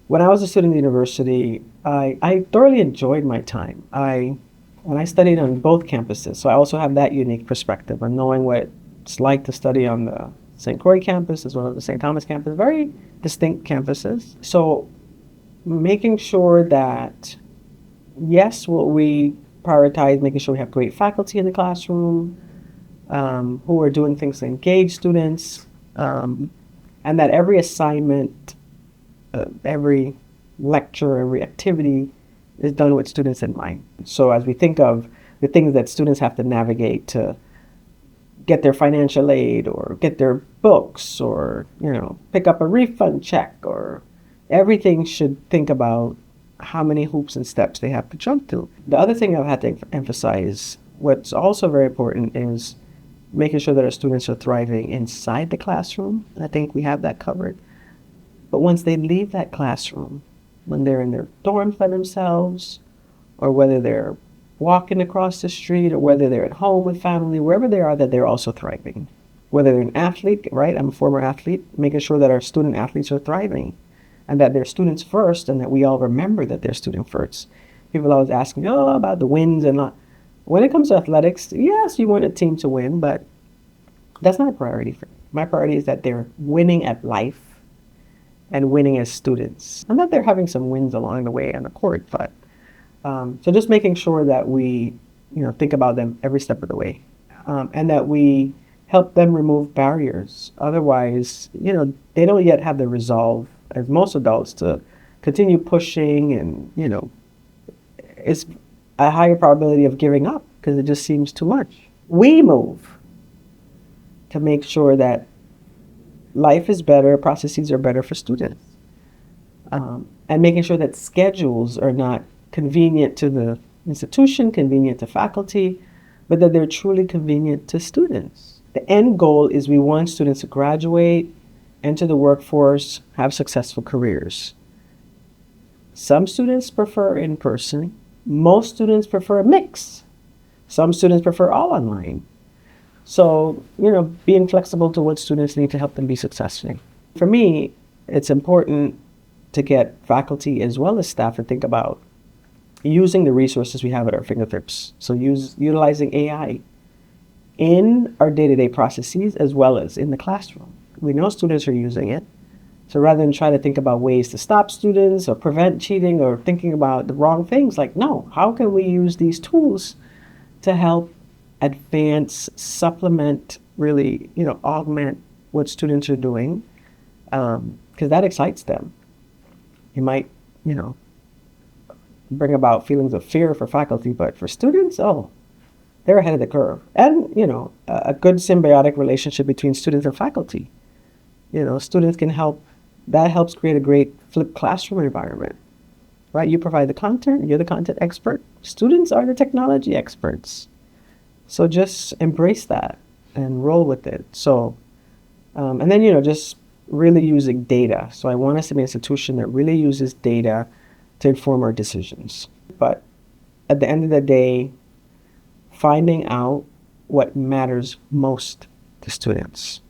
When I was a student at university, I thoroughly enjoyed my time. And I studied on both campuses, so I also have that unique perspective of knowing what it's like to study on the St. Croix campus as well as the St. Thomas campus, very distinct campuses. So making sure that, yes, what we prioritize making sure we have great faculty in the classroom, who are doing things to engage students, and that every assignment, every lecture, every activity is done with students in mind. So as we think of the things that students have to navigate to get their financial aid or get their books or, pick up a refund check, or everything should think about how many hoops and steps they have to jump through. The other thing I've had to emphasize, what's also very important, is making sure that our students are thriving inside the classroom. I think we have that covered. But once they leave that classroom, when they're in their dorms by themselves, or whether they're walking across the street, or whether they're at home with family, wherever they are, that they're also thriving. Whether they're an athlete, right? I'm a former athlete, making sure that our student athletes are thriving and that they're students first, and that we all remember that they're student first. People always ask me, about the wins and not. When it comes to athletics, yes, you want a team to win, but that's not a priority for me. My priority is that they're winning at life and winning as students. And that they're having some wins along the way on the court, but so just making sure that we, think about them every step of the way, and that we help them remove barriers. Otherwise, they don't yet have the resolve, as most adults, to continue pushing, and, it's a higher probability of giving up because it just seems too much. We move to make sure that life is better, processes are better for students, and making sure that schedules are not convenient to the institution, convenient to faculty, but that they're truly convenient to students. The end goal is we want students to graduate, enter the workforce, have successful careers. Some students prefer in-person. Most students prefer a mix. Some students prefer all online. So, being flexible to what students need to help them be successful. For me, it's important to get faculty as well as staff to think about using the resources we have at our fingertips. So utilizing AI in our day-to-day processes as well as in the classroom. We know students are using it. So rather than try to think about ways to stop students or prevent cheating or thinking about the wrong things, no, how can we use these tools to help advance, supplement, really, augment what students are doing, because that excites them. It might, bring about feelings of fear for faculty, but for students, they're ahead of the curve. And, a good symbiotic relationship between students and faculty. Students can help, that helps create a great flipped classroom environment, right? You provide the content, you're the content expert. Students are the technology experts. So just embrace that and roll with it. So, and then, just really using data. So I want us to be an institution that really uses data to inform our decisions. But at the end of the day, finding out what matters most to students.